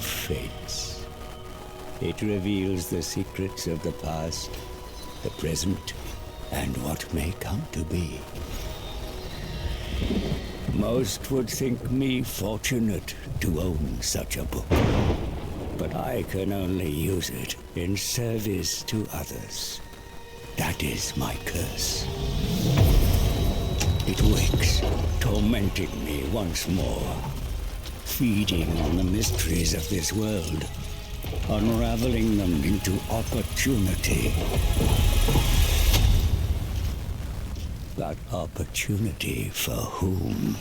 of Fates. It reveals the secrets of the past, the present, and what may come to be. Most would think me fortunate to own such a book, but I can only use it in service to others. That is my curse. It wakes, tormenting me once more, feeding on the mysteries of this world, unraveling them into opportunity. That opportunity for whom?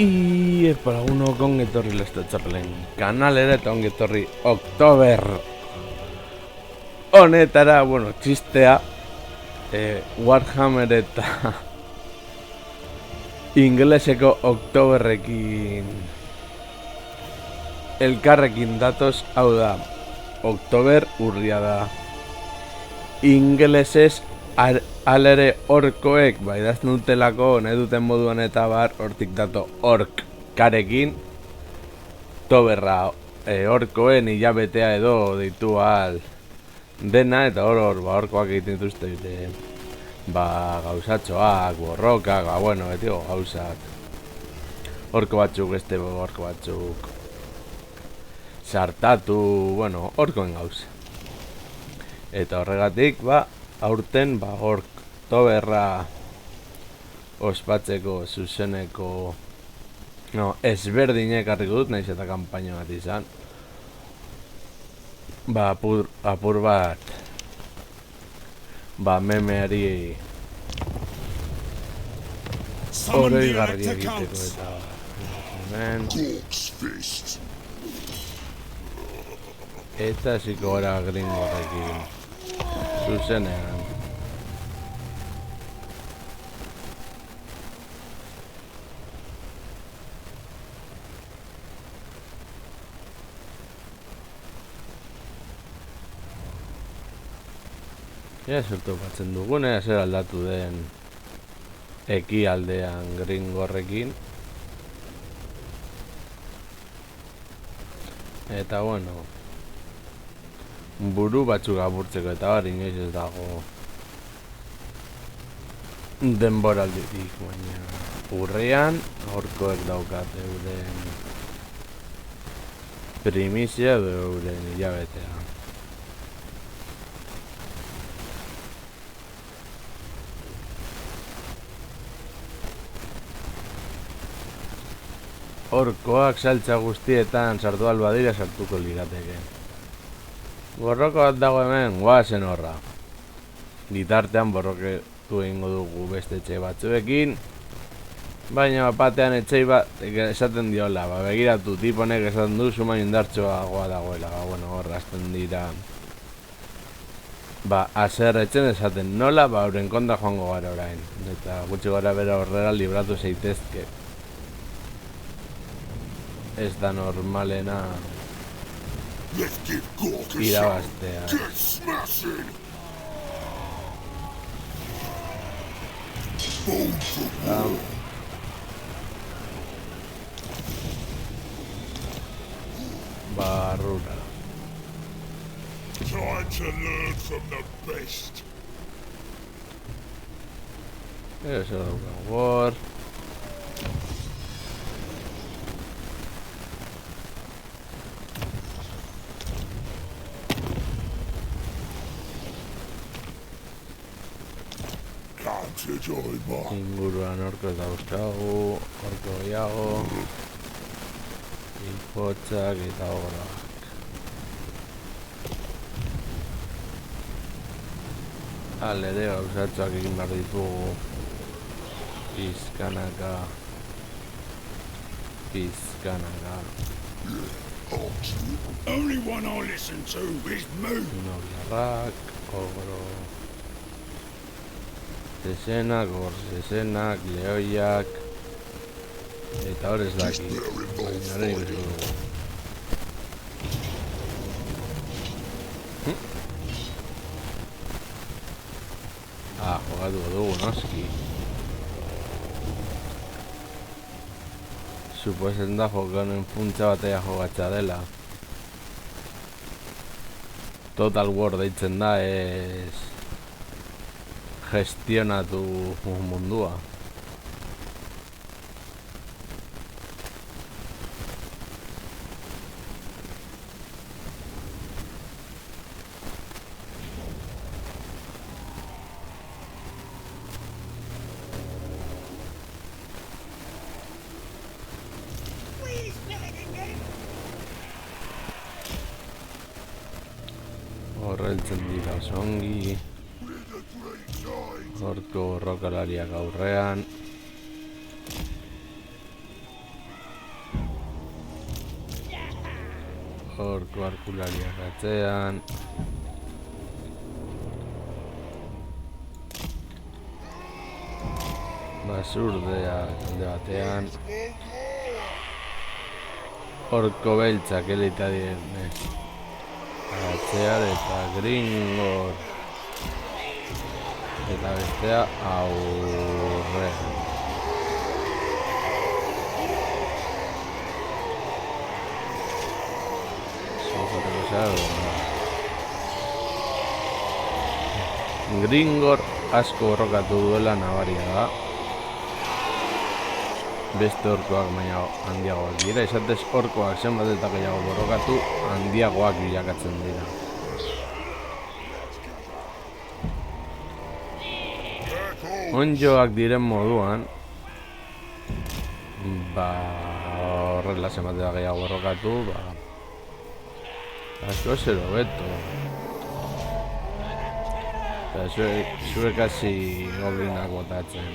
Y para uno con etorri Leste Txapelen kanalera eta ongi etorri Oktober honetara, bueno, txistea Warhammer eta ingeleseko Oktoberrekin elkarrekin datoz, hau da, Oktober urria da. Ingelesez alere orkoek, idazten dutelako, nahi duten moduan eta bar, hortik dato ork karekin, Oktoberra orkoen hilabetea edo deitu ahal dena, eta hor orkoak egiten dituzte gauzatxoak, borrokak, bueno, betigo gauzak. Orko batzuk, orko batzuk sartatu, bueno, orkoen gauz. Eta horregatik, aurten, Oktoberra ospatzeko zuzeneko ezberdinek harriko dut, nahiz eta kanpaina bat izan. Apur bat memeari oroigarri egiteko eta hemen eta hasiko gara gringorekin zuzenean. Ea zer topatzen dugun, zer aldatu den ekialdean gringorrekin. Eta bueno, buru batzuk apurtzeko eta bar, inoiz ez dago denboralditik, baina urrian aurkoek daukate euren primizia edo euren hilabetea. Orkoak saltza guztietan sartu albadira sartuko lirateke. Borroko bat dago hemen, guazen horra. Bitartean borroketu egingo dugu beste etxe batzuekin, baina batean etxei bat esaten diola, begiratu tiponek esaten du suman indartxoagoa dagoela, bueno, horra azten dira. Azer etxen esaten nola, euren kontra joango gara orain. Eta gutxi gara bera horrela libratu zeitezke. Ez da normalena irabaztea. Barrura. Try to learn from the best. Eso da war. Inguruan orko eta euskagu, orko gehiago, inpotzak eta horak. Alere gauzatxoak egin behar ditugu, pizkanaka. Only one I listen to is Moon. Nobiarrak, ogro. Zezenak, gorzezenak, lehoiak. Eta hor ez daki. Baina ikusiko dugu. Jogatu dugu, noski. Suposen da jokanen funtsa batea jogatza dela. Total War deitzen da, ez gestionatu mundua. Horreltzen dira osongi. Horko borrokalariak aurrean. Horko arkulariak atzean. Basurdeak alde batean. Horko beltzak elita dienez. Atzean eta Gringor. Eta bestea aurrean. Gringor asko borrokatu duela nabaria da. Beste orkoak baina handiagoak dira. Esatez orkoak zenbat eta gehiago borrokatu, handiagoak bilakatzen dira. Onjoak diren moduan, horrela zenbat eta gehiago borrokatu, asko zer hobeto. Eta zuek hasi goblinak botatzen.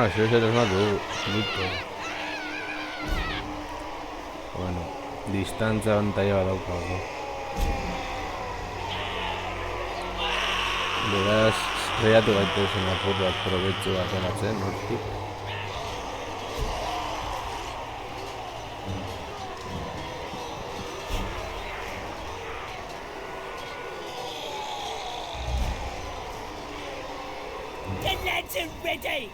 Eso es el más duro. Bueno, distantzia bantaia badaukago. Beraz, lehiatu gaitezen apur bat probetxu bat eratzen, hortik. The lads are ready!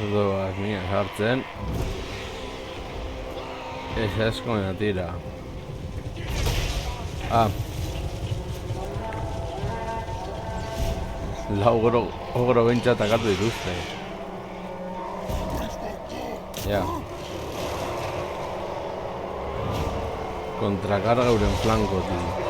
Doaz mia sartzen. Ez asko me tira. Ogro bentsa atakatu dituzte. Ja. Kontrakarga euren flankotik.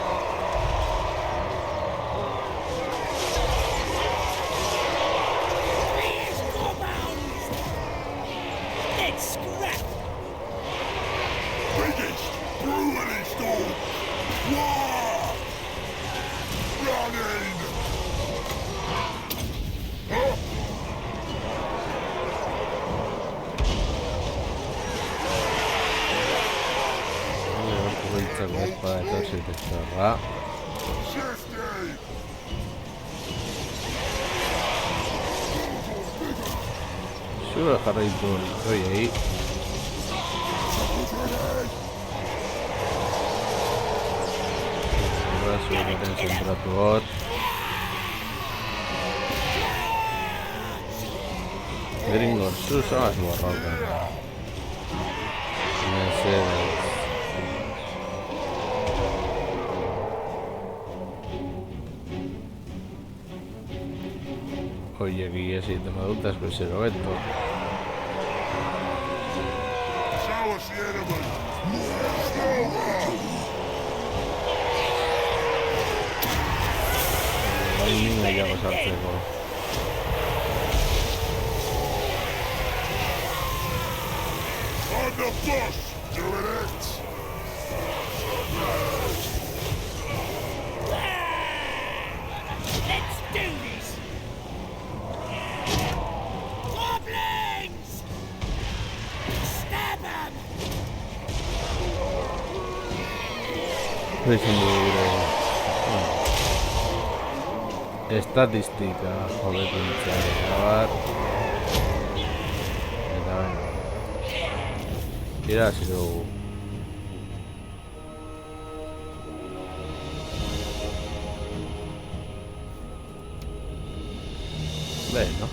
Espada etorri testarra. Zure jarraitu horiei. Zure baten zentratu hor. Gringor, zu zabaz borrokan. Mesedez. Oye, que ya si te me adultas, pues se lo veto. Hay niña ya vas al cego. On the bus, do it! Let's do this! Goblins! Stab 'em! Estatistika hobekuntza bat. Eta baina. Irazi dugu. Bene.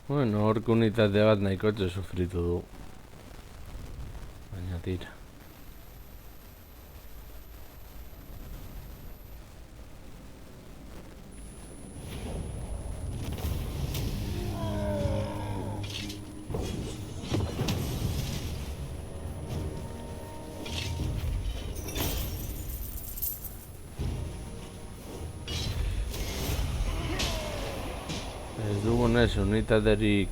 Bueno, horko unitate bat nahikotxo sufritu du. Baina tira. Ez dugunez unitaterik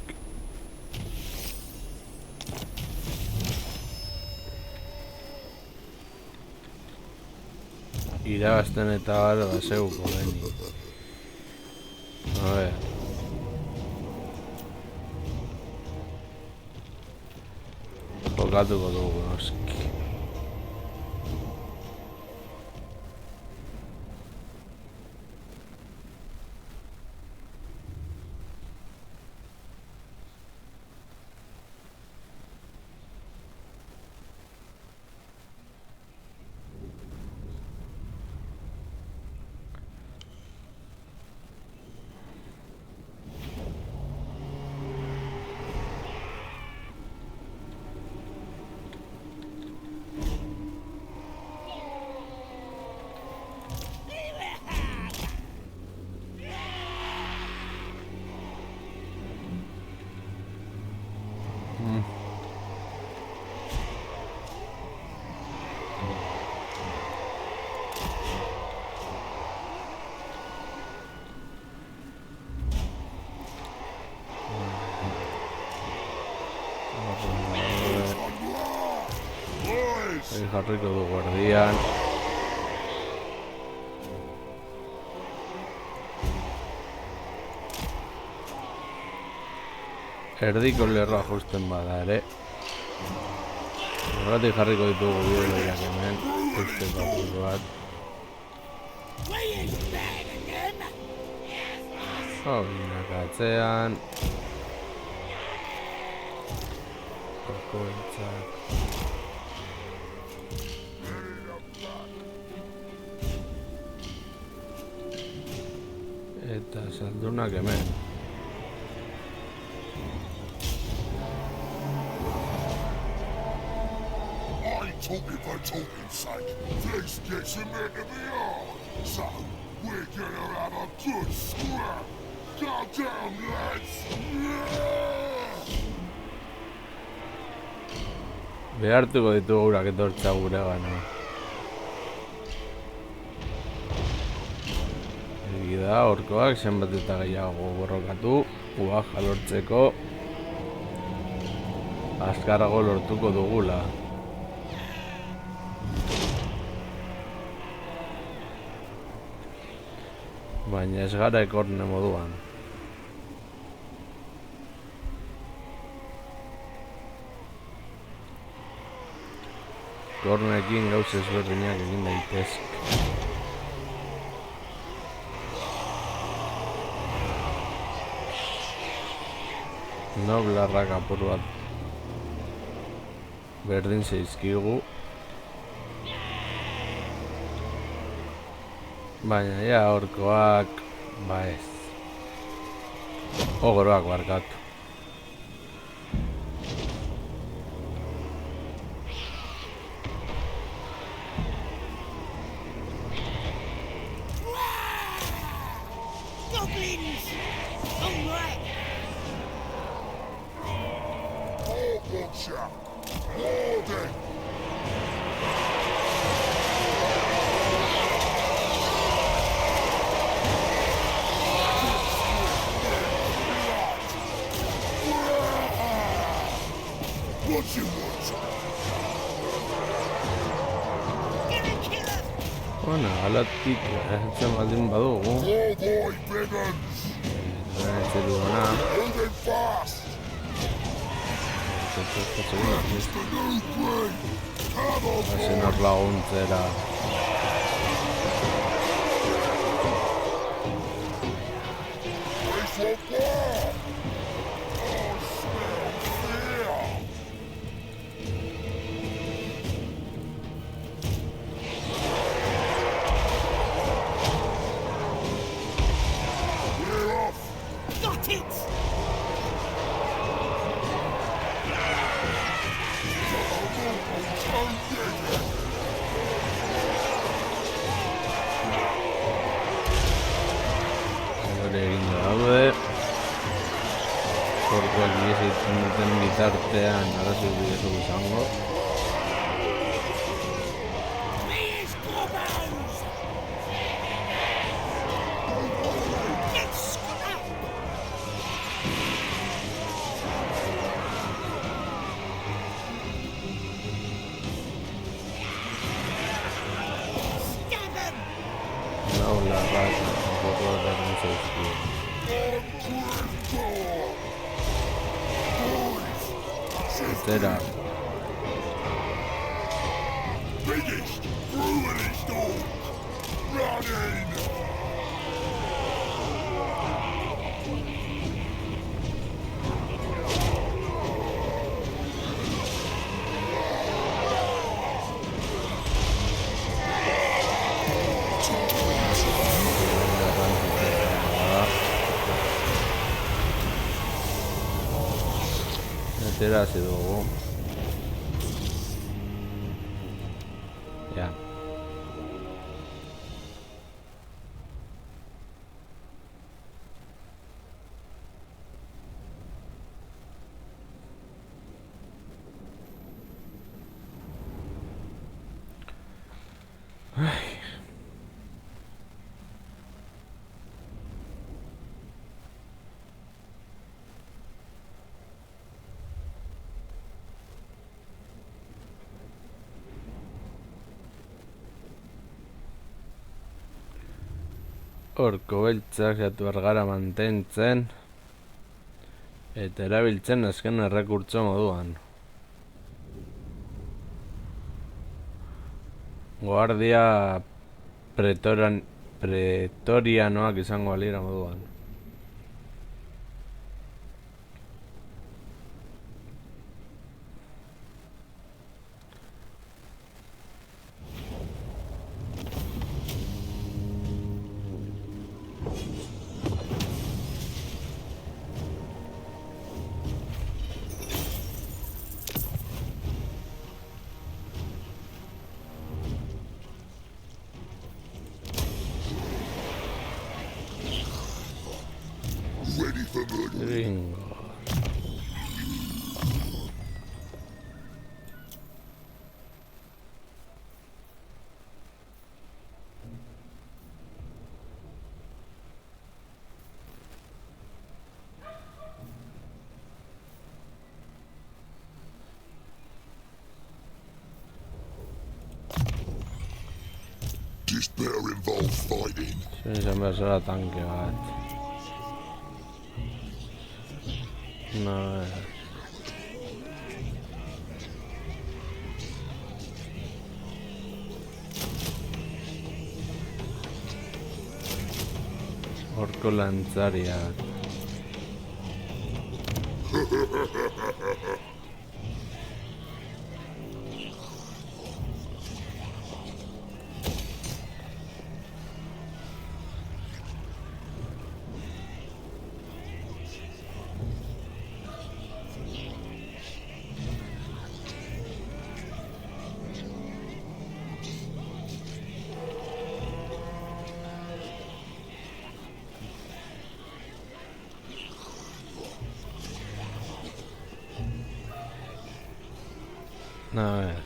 irabazten eta bar baseuko beni. A ver. Jokatuko dugu noski. Jarriko du guardian. Erdiko lerroa justen bada ere. Horretik jarriko ditugu bideoiak hemen. Usteko apurtu bat. Binak atzean. Kokoitzak. Eta saldunak hemen. I took it for talking's sake. This gets him into the yard. So, we're gonna have a good scrap. Goddamn, lads! Behartuko ditugu urak etortza gure gana. Da, orkoak zenbat eta gehiago borrokatu, uak jalortzeko azkarrago lortuko dugula. Baina ez gara ekorne moduan. Kornekin gauza ezberdinak egin daitezke. Noblarrak apur bat berdin zeizkigu. Baina ja orkoak ba ez. Ogoroak barkatu. Goblins! All right! Watch out! Warden! What you want? Gonna kill us! Bueno, alatik etzen baldin badugu. Oh boy, Biggins! Ez dugu na. Moving fast! Hasi nor laguntzera. Got it! Hore egin daude. Korkoak iesitzen duten bitartean arazo bidezu izango. Please, Corbos! Let's scrap! Stab him! Lau larrak, korkoak darren zaizkio. Zera. Biggest, cruelest dog! Running! Aterazi dugu. Ja. Orko beltzak jatu ergara mantentzen eta erabiltzen azken errekurtso moduan. Guardia pretorianoak izango alira moduan. Ready for murder. Gringo. This better involve fighting. Izan behar zara tanke bat. No, Orko lantzariak. A ver.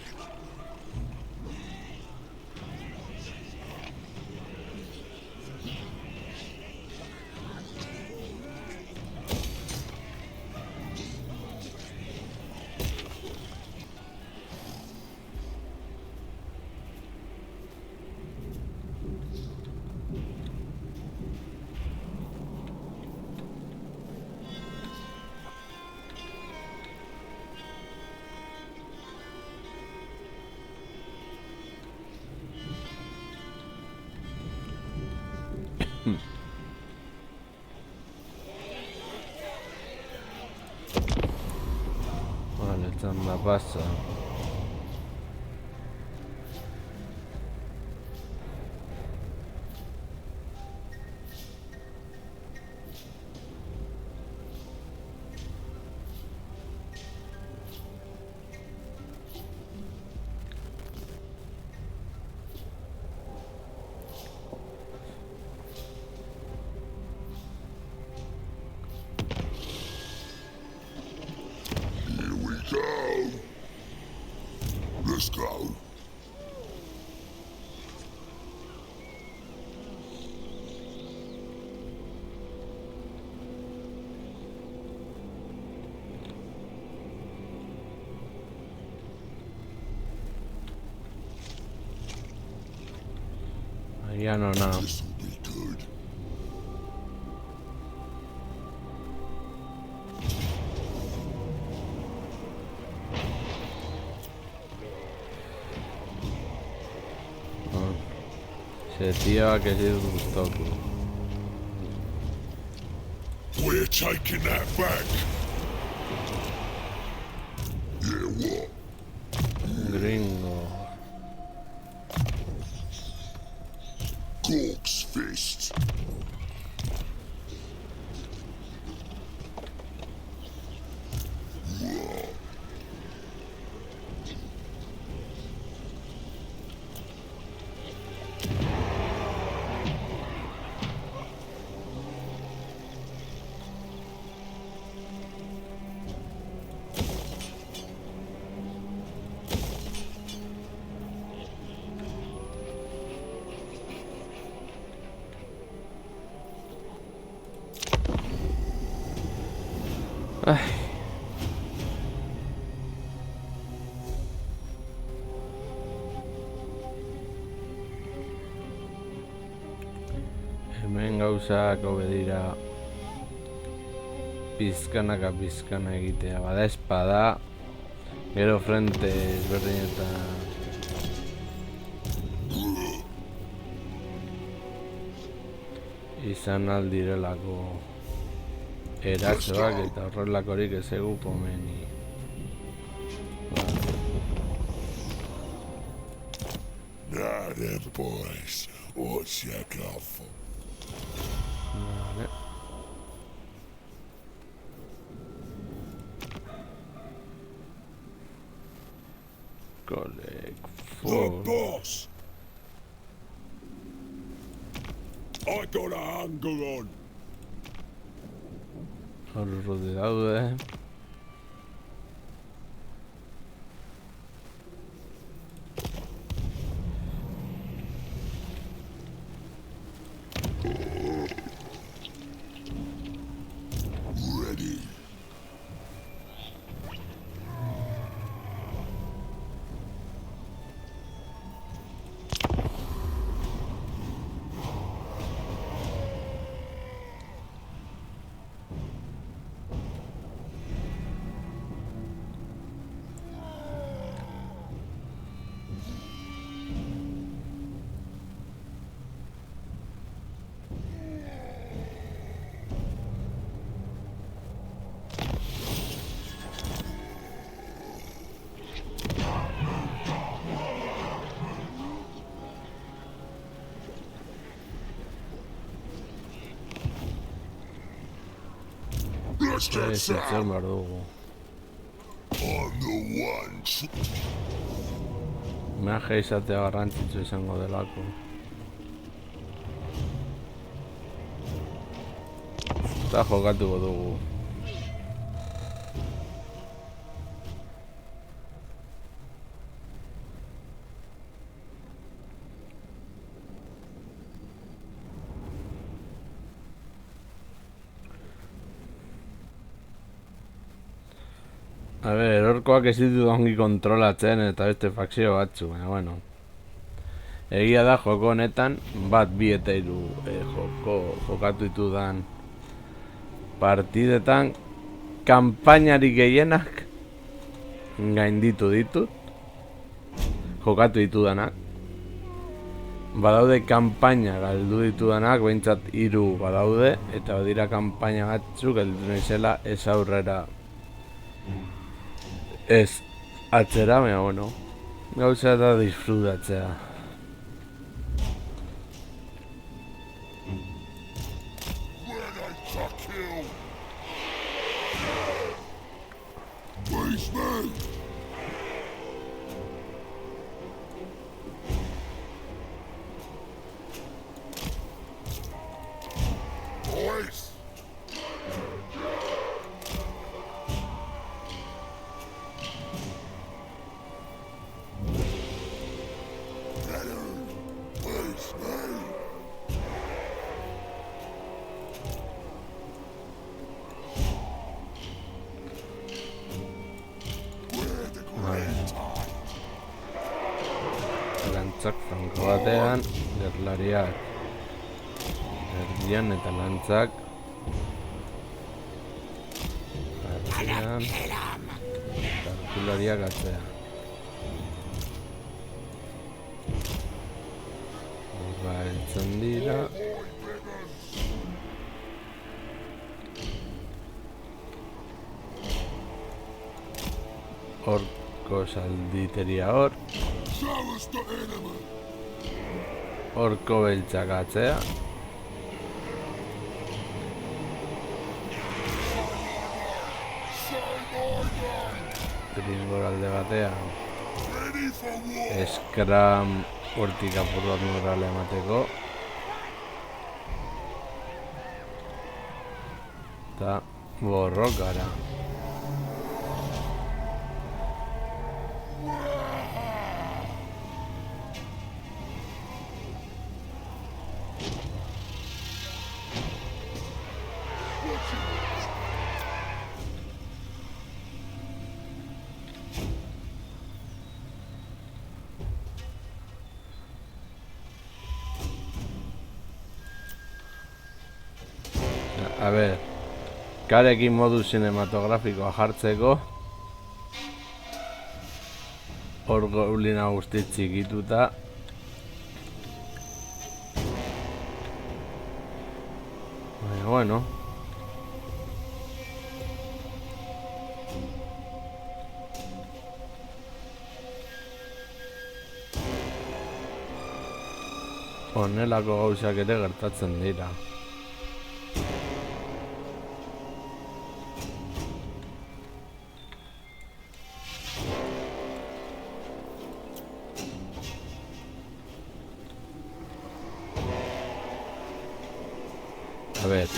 Vale, txanda pasa. Let's go. Ya no, nada. This'll be good. Ese tío ha que ser un toco. We're taking that back. Yeah, what? Gringo. Gork's fist. Ay. Hemen gauzak hobe dira pizkanaka pizkana egitea. Bada espada, gero frente ezberdinetan izan aldirelako erasoak eta horrelakorik ez egu komeni. Now then, boys, what's you got for? Vale. Collect Look, 4. boss! I got a hunger on. Horro de daude. Ready. Let's get Ez itzer some. behar dugu. I'm the one. Magia izatea garrantzitsu izango delako. Eta jokatuko dugu. A ber, erorkoak ez ditut ongi kontrolatzen eta beste fakzio batzu, baina bueno. Egia da joko honetan, bat, bi eta hiru jokatu ditudan partidetan, kanpainari gehienak gainditu ditut, jokatu ditudanak. Badaude kanpaina galdu ditudanak, behintzat 3 badaude, eta badira kanpaina batzuk galdu naizela ez aurrera ez atzera, baina bueno, gauza da disfrutatzea. Ready to kill. Please move. Boys. Better. Please move. We're the great time. Lantzak franko batean, gerlariak erdian eta lantzak artean, eta artilariak atzean. Horra heltzen dira. Horko salditeria hor. Show us the enemy. Horko beltzak atzea. Gringor alde batean. Ready for war. Eskram hortik apur bat murrale emateko. Eta borrokara. A ber, karekin modu sinematografikoa jartzeko hor goblina guzti txikituta bueno honelako gauzak ere gertatzen dira. A ver,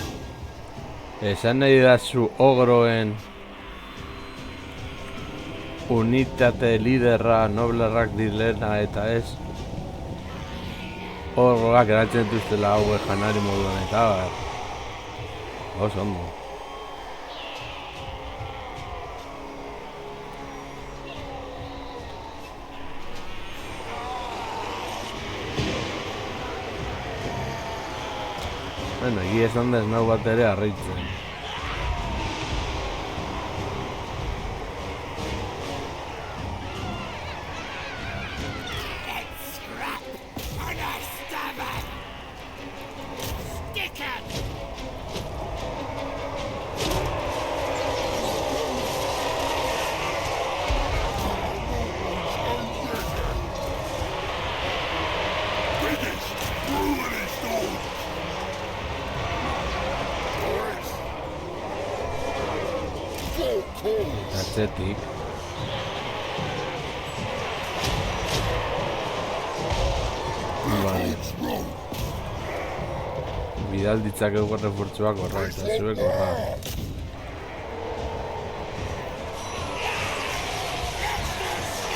esan nahi dazu ogroen unitate liderra noblerrak direla eta ez ogroak eratzen dituztela hauek janari moduan eta oso ondo. Bueno, egia esan da ez nau bat ere harritzen. Let's scrap on a stomach. Stick 'em. Biggest ruin is done. Boys. Full calls. Atzetik. Vale. It's wrong. Bidal ditzakegu errefortzuak horra eta zuek horra.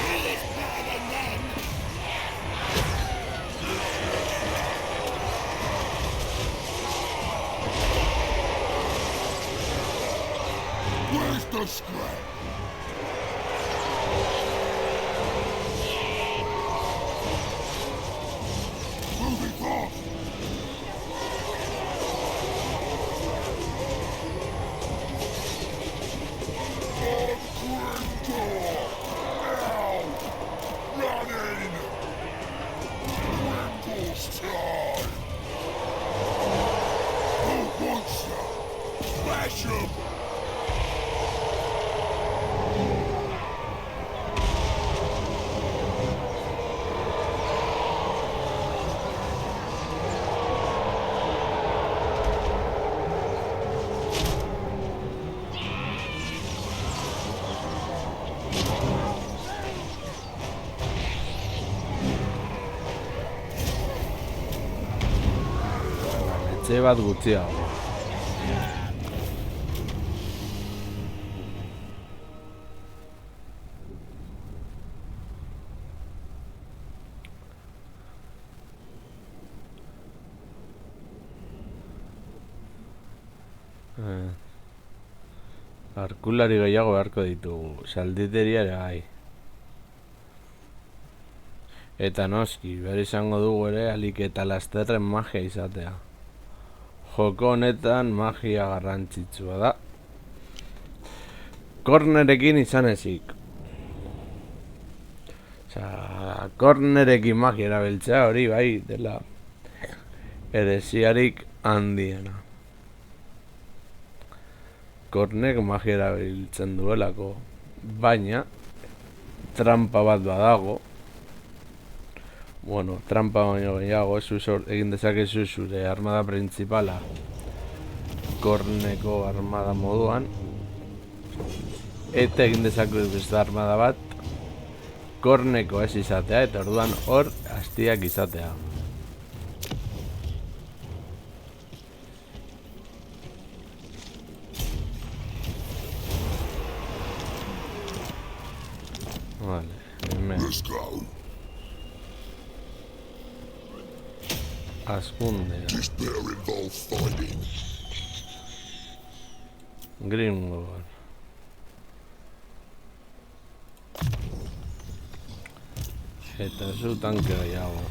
He is better than them. Where's the scrap? Moving fast. etxe bat gutxiago. Arkulari gehiago beharko ditugu, salditeria ere gai. Eta noski, behar izango dugu ere alik eta lasterren magia izatea. Joko honetan magia garrantzitsua da. Kornerekin izan ezik. Kornerekin magia erabiltzea hori bai dela ereziarik handiena. Kornek magia erabiltzen duelako, baina trampa bat badago. Bueno, trampa baino gehiago, egin dezakezu zure armada principala Korneko armada moduan, eta egin dezakezu beste armada bat Korneko ez izatea, eta orduan hor hastiak izatea. Vale, hemen Azkundea Grimgor eta zu tanke gehiago.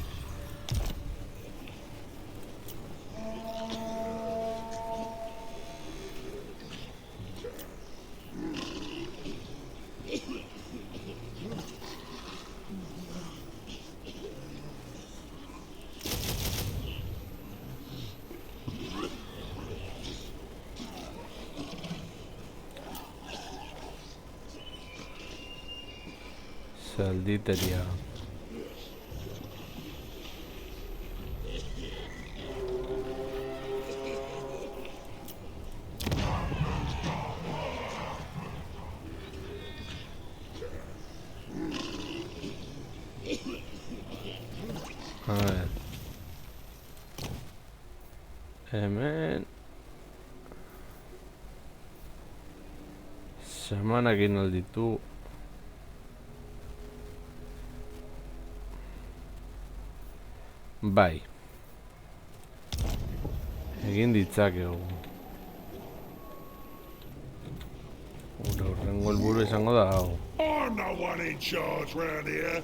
Salditeria. A ver. Hemen Semanekin alditu. Bai. Egin ditzakegu. Horrengo helburu izango da hau. I'm the one in charge round here.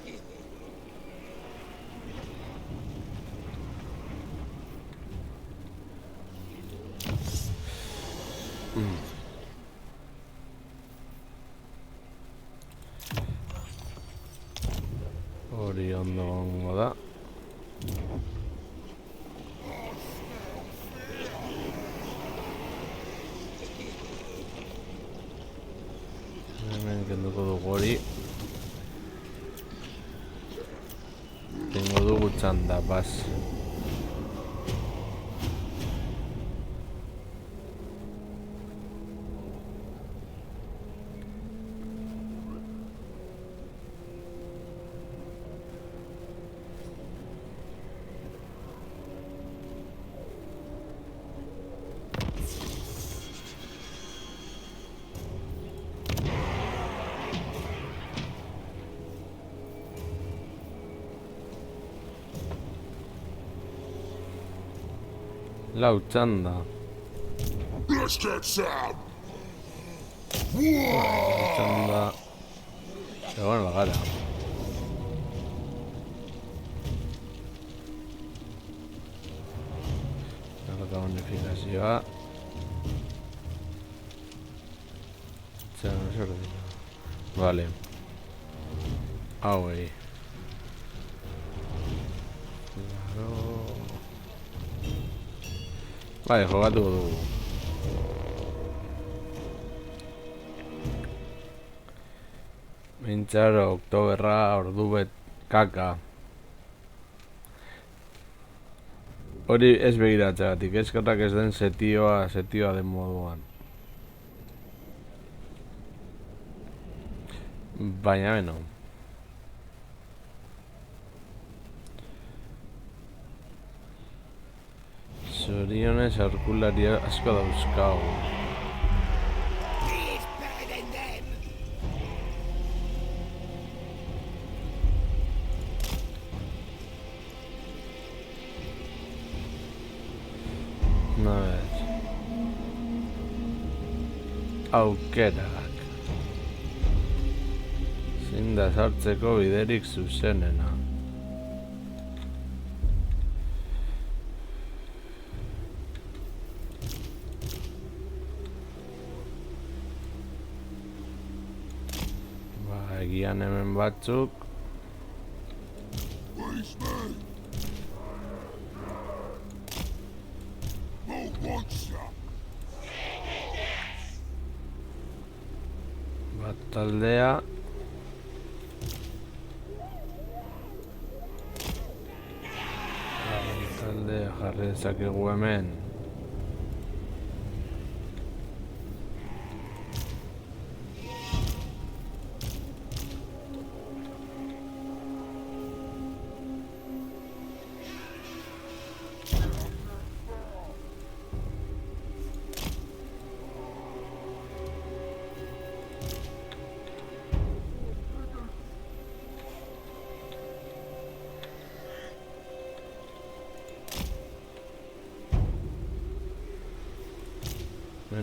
Hori ondo gongo da. Hemen kenduko dugu hori. Tengo dugu txanda, bas. Lau txanda. Let's get some. Txanda. Egon la gara. Eta bonifikazioa. Txanda zer dira. Vale. Hauei. Bai, jogatu dugu. Mintxaro, oktoberra, ordubet, kaka. Hori ez begiratxagatik, eskerrak ez den setioa den moduan. Baina beno. Zorionez aurkulari asko dauzkagu. He is better than them. A ver. Aukerak. Zein da sartzeko biderik zuzenena. Egian hemen batzuk. Policeman! Who wants ya? Bat taldea. Taldea jarri dezakegu hemen.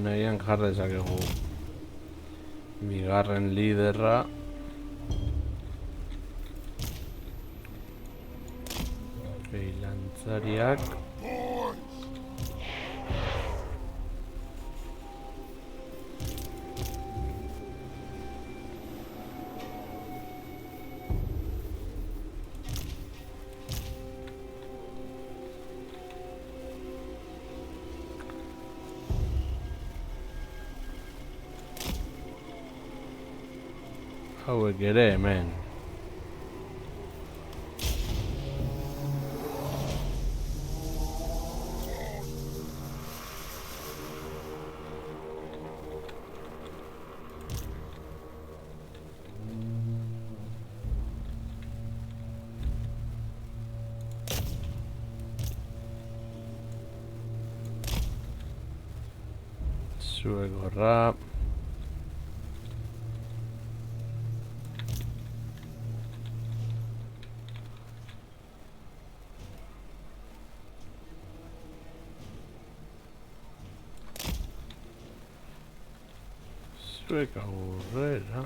Agian jar dezakegu bigarren liderra. Lantzariak. Hauek ere hemen. Zuek gorra. Zuek aurrera.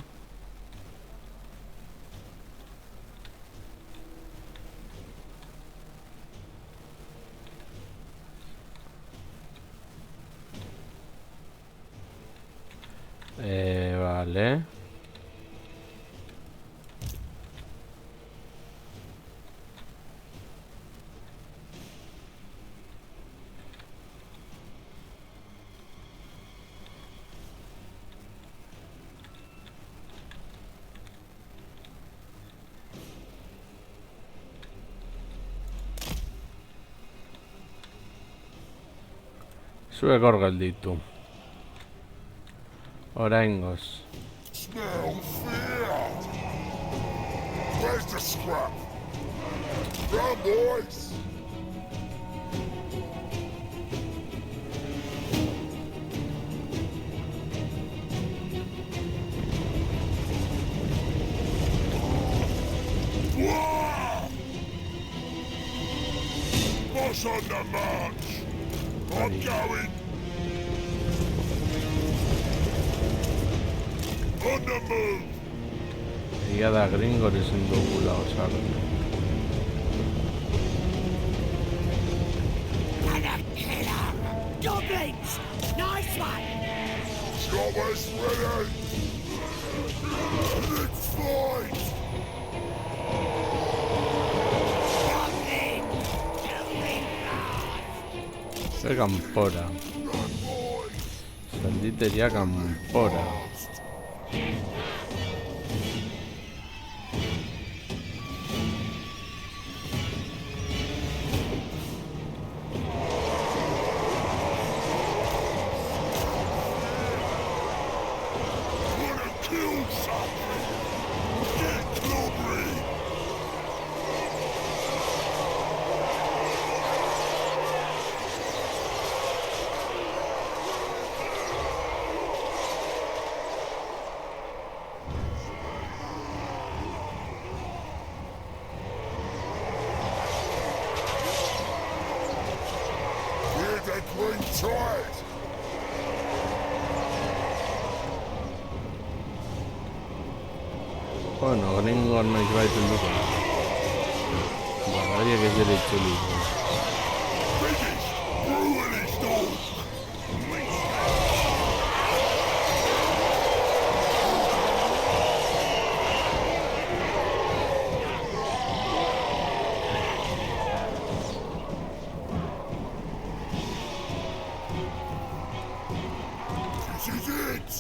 Vale. Zuek hor gelditu. Oraingoz. Smell fear! Where's the scrap? Run, boys! Wah! Boss on the march! I'm going! On the move! Egia da gringor ezin dugula osartu. And a killer! Goblins! Nice one! Choppers ready! Let's fight! Goblin! Killing fast! Ze kanpora. Run, boys! Zalditeria kanpora. Wanna kill something? Get clobbery! it! Bueno, gringoan noiz baiten dugu. Horiek ez dira itzuli. Finish! Ruin is done! This is it!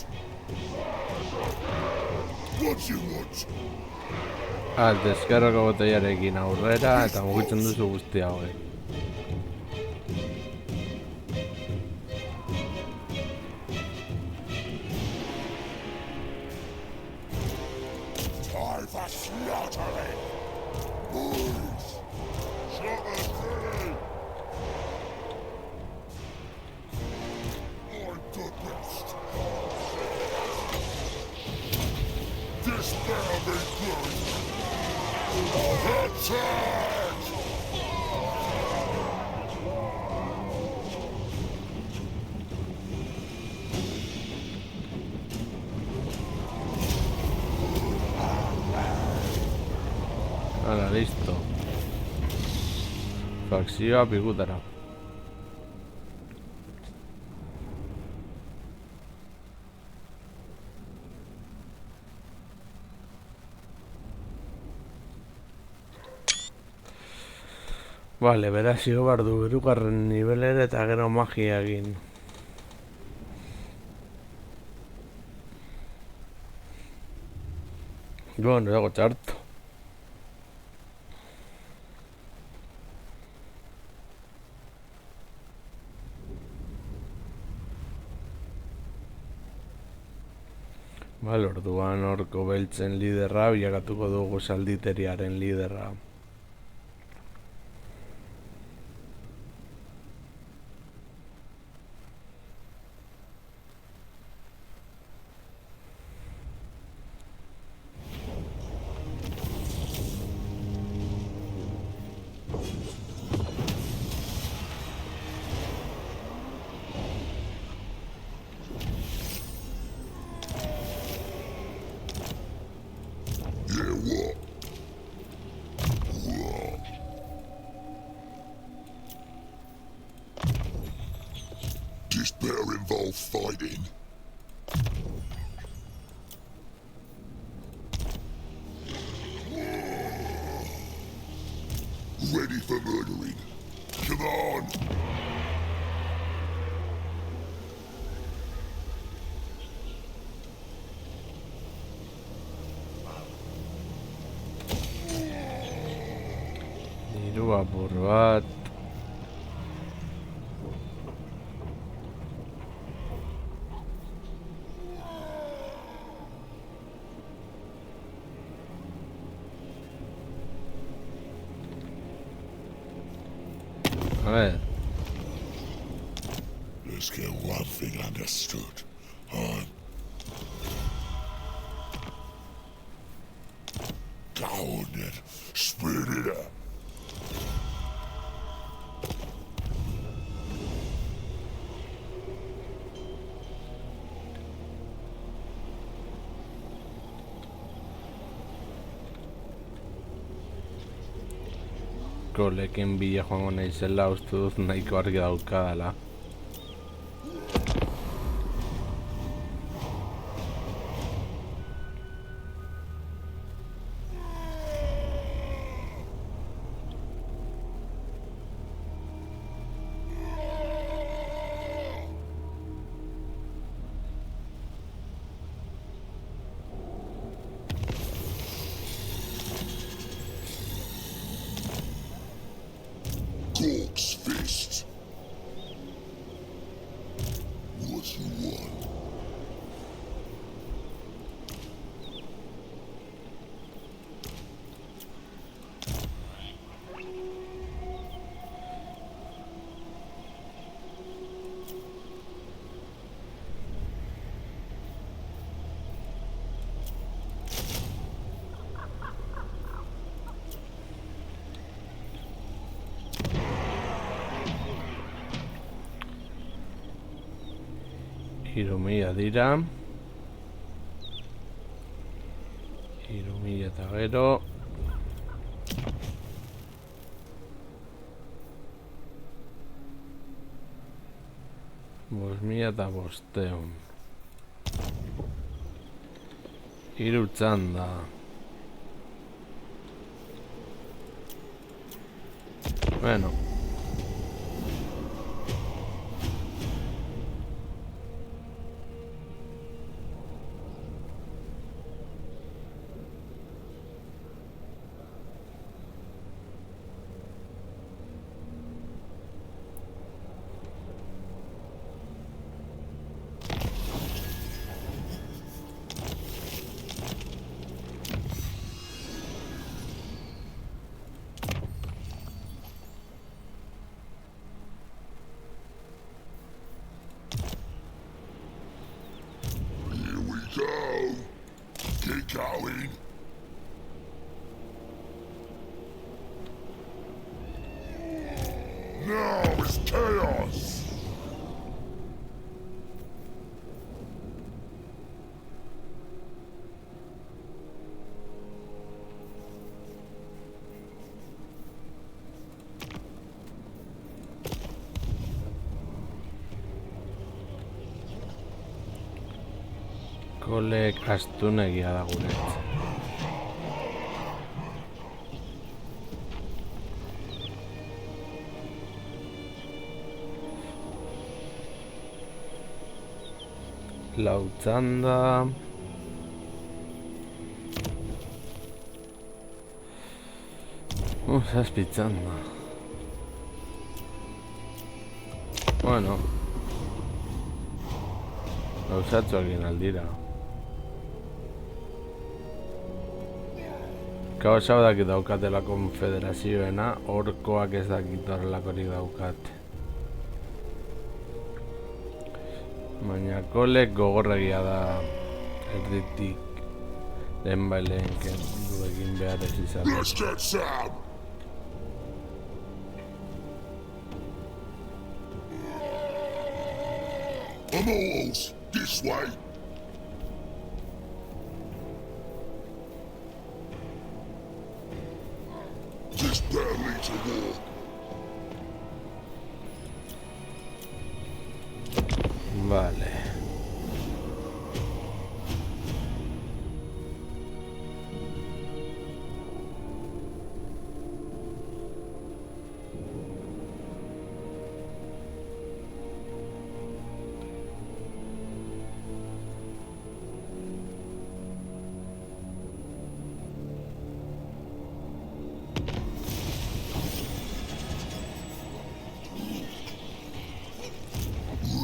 What you want? Deskarroko botoiarekin aurrera eta mugitzen duzu guzti hauek. Time for slaughtering! Boys! Shut free! I'm the best! Despair me good! Attack! Hala, listo. Fakzioa pikutara. Vale, beraz igo behar du hirugarren nivelera eta gero magia egin. Bueno, dago txarto. Bale, orduan orko beltzen liderra bilakatuko dugu salditeriaren liderra. Yeah, what? Despair involve fighting. Ready for murdering. Come on! Diru apur bat. A ver. Let's get one thing understood. I'm down it. Spit it up. Kolekin bila joango naizela uste dut nahiko argi daukadala. Corpse fist. 3.000 dira. 3.000 eta gero. Bosmila eta bosteun. 3 txanda. Bueno. Go! Keep going! Now it's chaos! Kolek astunegia da guret. Lau txanda. Zazpi txanda. Bueno. Gauzatxoak aldira. Kausa dakit daukatela konfederazioena, orkoak ez dakit horrelakorik daukat. Baina kolek gogorregia da erditik lehenbaileen kendu egin behar ez izan. Let's get Sam! Immortals, this way! Just barely to walk. Vale.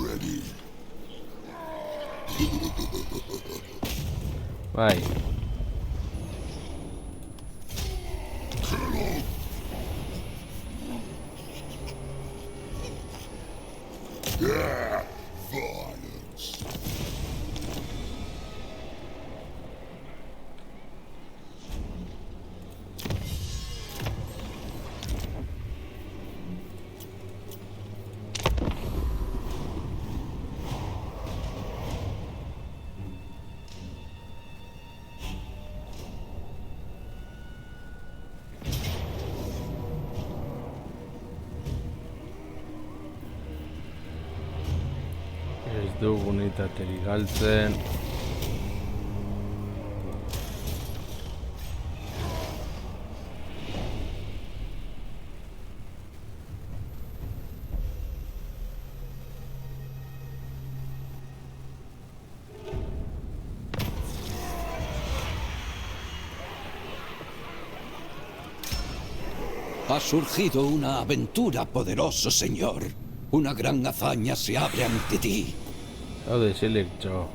Ready. Bai. Yeah, violence. Ez dugu unitaterik galtzen. Ha surgido una aventura, poderoso señor. Una gran hazaña se abre ante ti. Zaude selekto.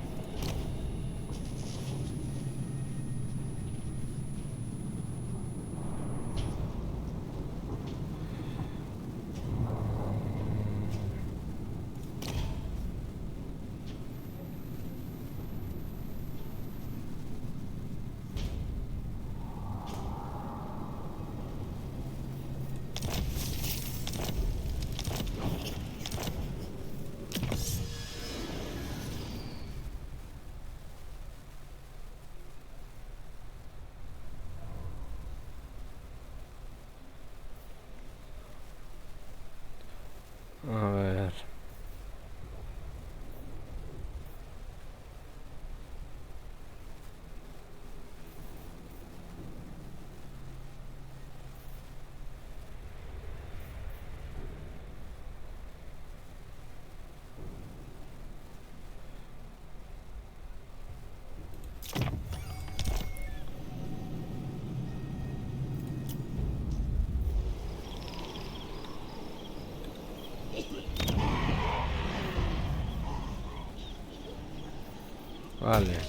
Vale.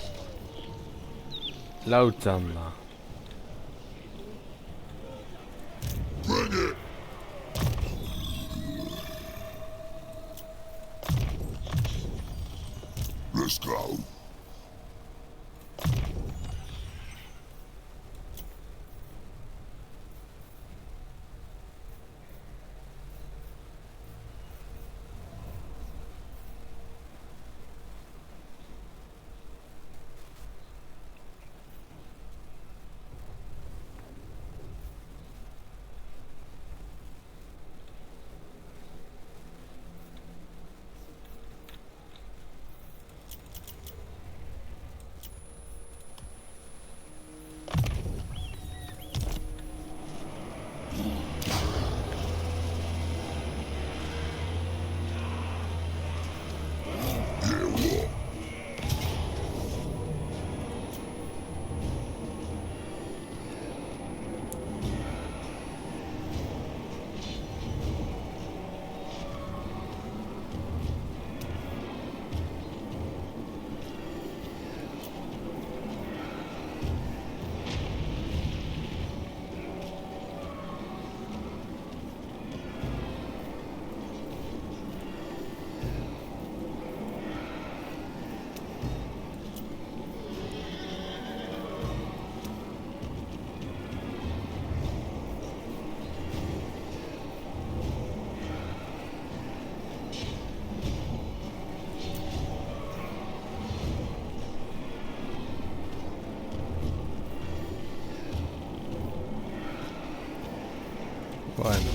Lau txanda. Bring it! Let's go. Bueno.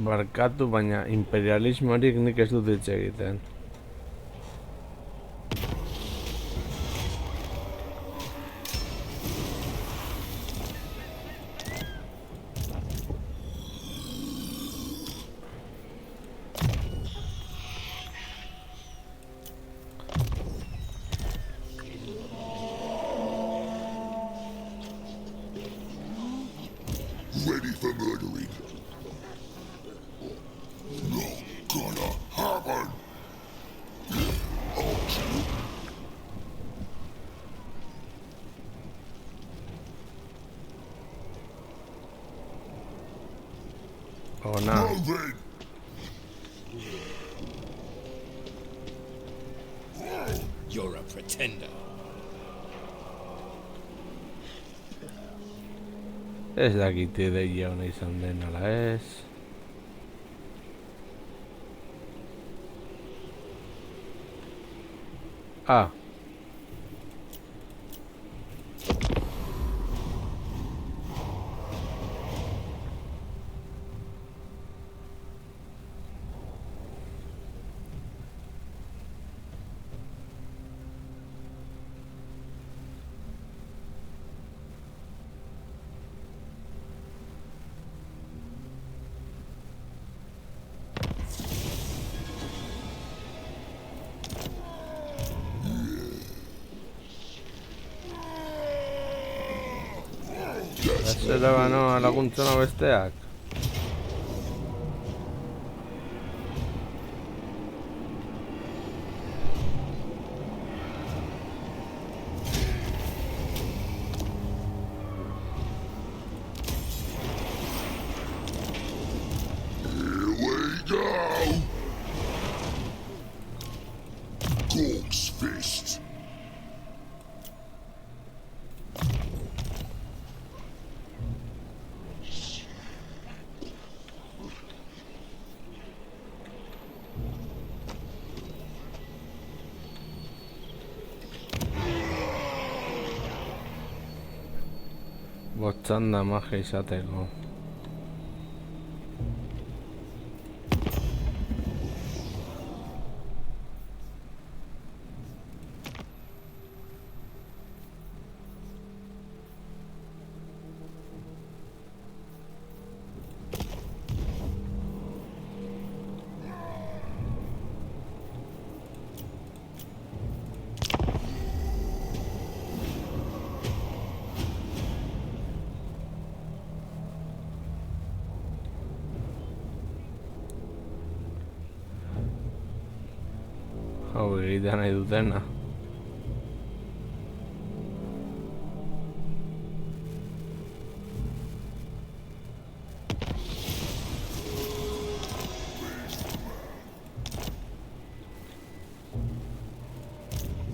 Barkatu, baina imperialismorik nik ez dut hitz egiten. Ready for murdering. Not gonna happen. Oh no. Move it. You're a pretender. Ez dakit ideia hona izan den ala ez. Ah. Zera banoa laguntzona besteak. Here we go! Gork's Fist. Botzanda magia izateko. Hau egitea nahi dutena.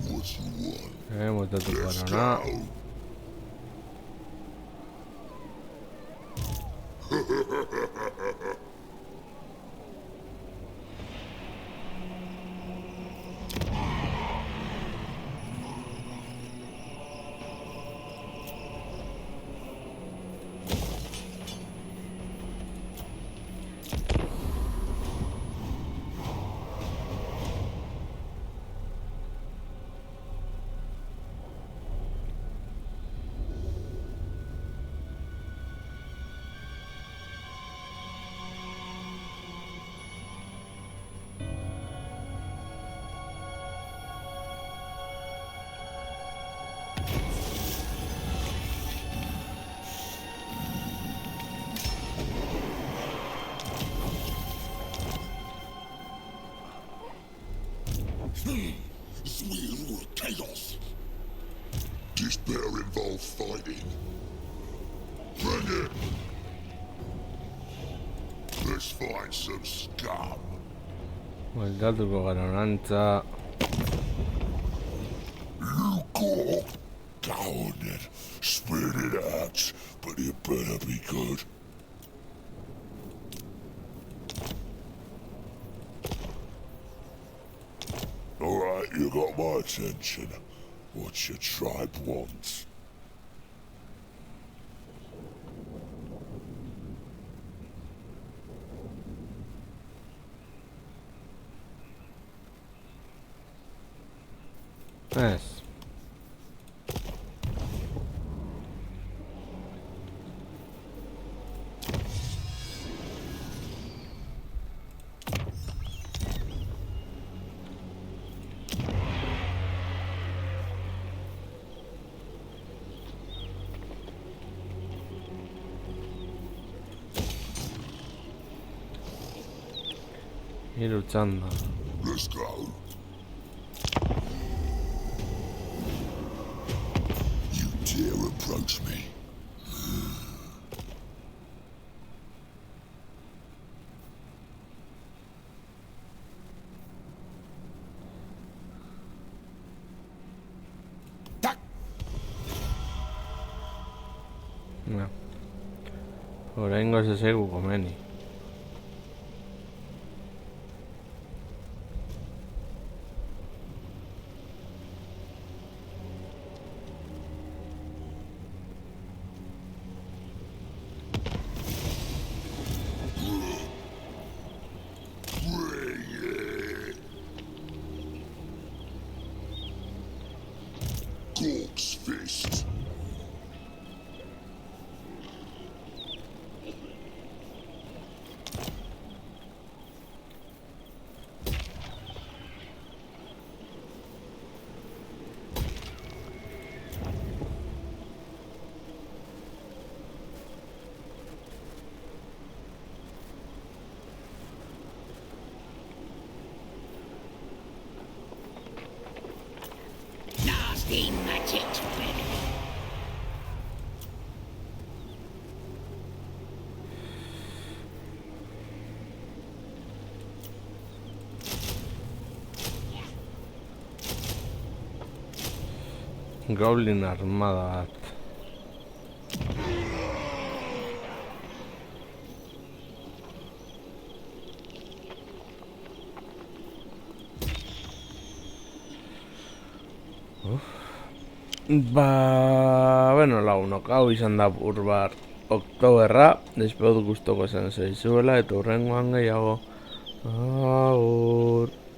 What you want? Mutatuko Let's barona. go! Sweet chaos. This better involve fighting. Bring it! Let's find some scum. Bueltatuko gara onantza. You Gork, go on then. Spit it out, but it better be good. Alright, you got my attention. What your tribe wants. Ez. Hiru txanda. Let's go. You dare approach me. Ja. Oraingoz ez egu komeni. Bring it. Gork's Fist. it ready. Goblin armada bat. Bueno, lagunok, hau izan da Urbar Oktoberra, despedut gustoko zen zeizuela eta hurrengoan gehiago.